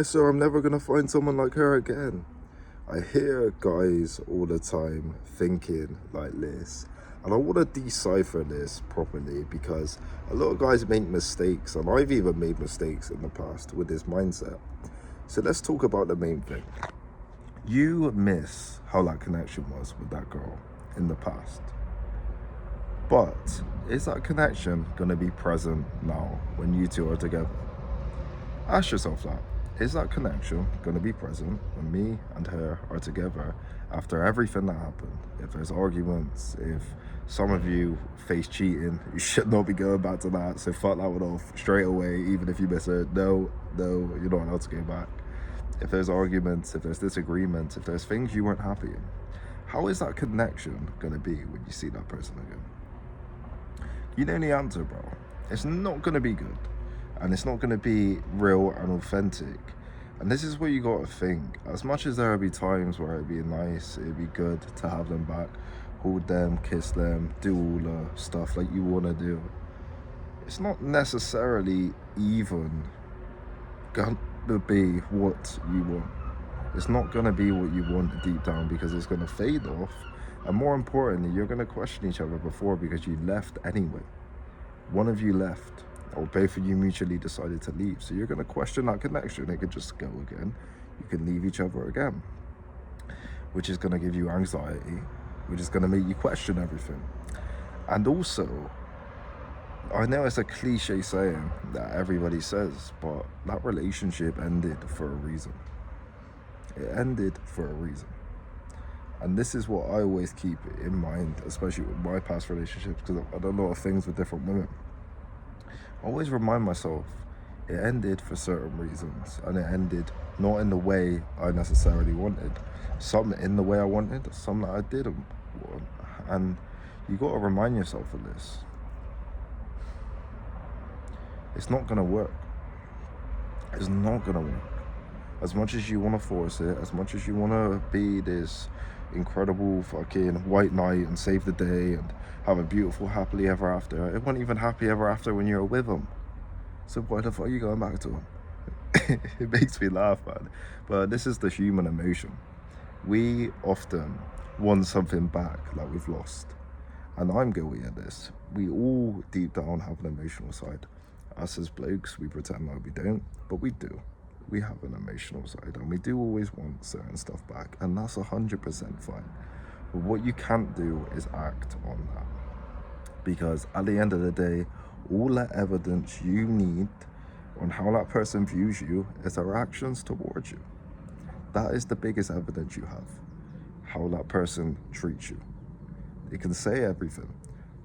So I'm never gonna find someone like her again. I hear guys all the time thinking like this, and I want to decipher this properly because a lot of guys make mistakes, and I've even made mistakes in the past with this mindset. So let's talk about the main thing. You miss how that connection was with that girl in the past, but is that connection gonna be present now when you two are together? Ask yourself that. Is that connection going to be present when me and her are together after everything that happened? If there's arguments, if some of you face cheating, you should not be going back to that. So fuck that one off straight away, even if you miss it. No, you're not allowed to go back. If there's arguments, if there's disagreements, if there's things you weren't happy in, how is that connection going to be when you see that person again? You know the answer, bro. It's not going to be good. And it's not going to be real and authentic. And this is what you got to think. As much as there will be times where it'd be nice, it'd be good to have them back, hold them, kiss them, do all the stuff like you want to do, it's not necessarily even going to be what you want. It's not going to be what you want deep down because it's going to fade off. And more importantly, you're going to question each other before because you left anyway. One of you left, or both of you mutually decided to leave. So you're going to question that connection. It could just go again. You can leave each other again, which is going to give you anxiety, which is going to make you question everything. And also, I know it's a cliche saying that everybody says, but that relationship ended for a reason. It ended for a reason. And this is what I always keep in mind, especially with my past relationships, because I've done a lot of things with different women. I always remind myself it ended for certain reasons, and it ended not in the way I necessarily wanted. Some in the way I wanted, some that I didn't want. And you got to remind yourself of this. It's not going to work. It's not going to work. As much as you want to force it, as much as you want to be this incredible fucking white knight and save the day and have a beautiful happily ever after, it wasn't even happy ever after when you're with him. So why the fuck are you going back to him? It makes me laugh, man. But this is the human emotion. We often want something back like we've lost. And I'm guilty of this. We all deep down have an emotional side. Us as blokes, we pretend like we don't, but we do. We have an emotional side, and we do always want certain stuff back, and that's 100% fine. But what you can't do is act on that, because at the end of the day, all that evidence you need on how that person views you is their actions towards you. That is the biggest evidence you have, how that person treats you. It can say everything.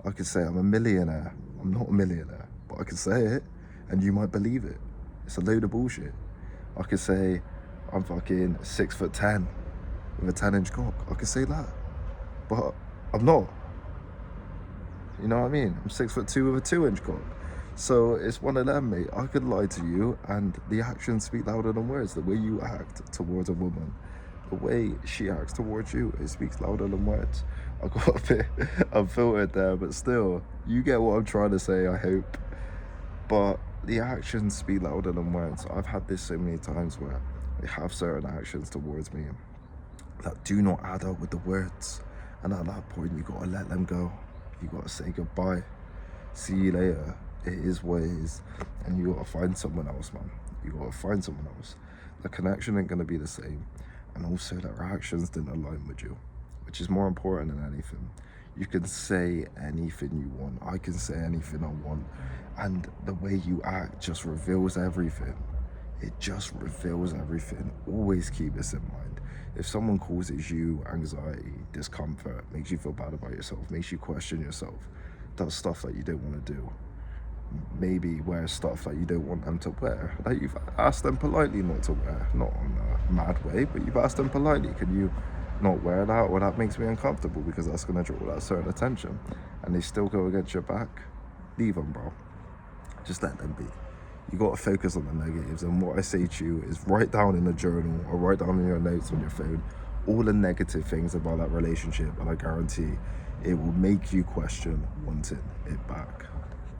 I could say I'm a millionaire. I'm not a millionaire, but I can say it, and you might believe it. It's a load of bullshit. I could say I'm fucking 6'10" with a 10-inch cock. I could say that, but I'm not. You know what I mean? I'm 6'2" with a 2-inch cock. So it's one of them, mate. I could lie to you, and the actions speak louder than words. The way you act towards a woman, the way she acts towards you, it speaks louder than words. I got a bit unfiltered there, but still, you get what I'm trying to say, I hope. But the actions speak louder than words. I've had this so many times where they have certain actions towards me that do not add up with the words. And at that point, you got to let them go. You got to say goodbye. See you later. It is what it is. And you got to find someone else, man. You got to find someone else. The connection ain't going to be the same. And also, their actions didn't align with you, which is more important than anything. You can say anything you want. I can say anything I want. And the way you act just reveals everything. It just reveals everything. Always keep this in mind. If someone causes you anxiety, discomfort, makes you feel bad about yourself, makes you question yourself, does stuff that you don't want to do, maybe wear stuff that you don't want them to wear, that you've asked them politely not to wear, not in a mad way, but you've asked them politely, can you not wear that, or that makes me uncomfortable because that's going to draw that certain attention, and they still go against your back, leave them, bro. Just let them be. You got to focus on the negatives, and what I say to you is write down in a journal or write down in your notes on your phone all the negative things about that relationship, and I guarantee it will make you question wanting it back.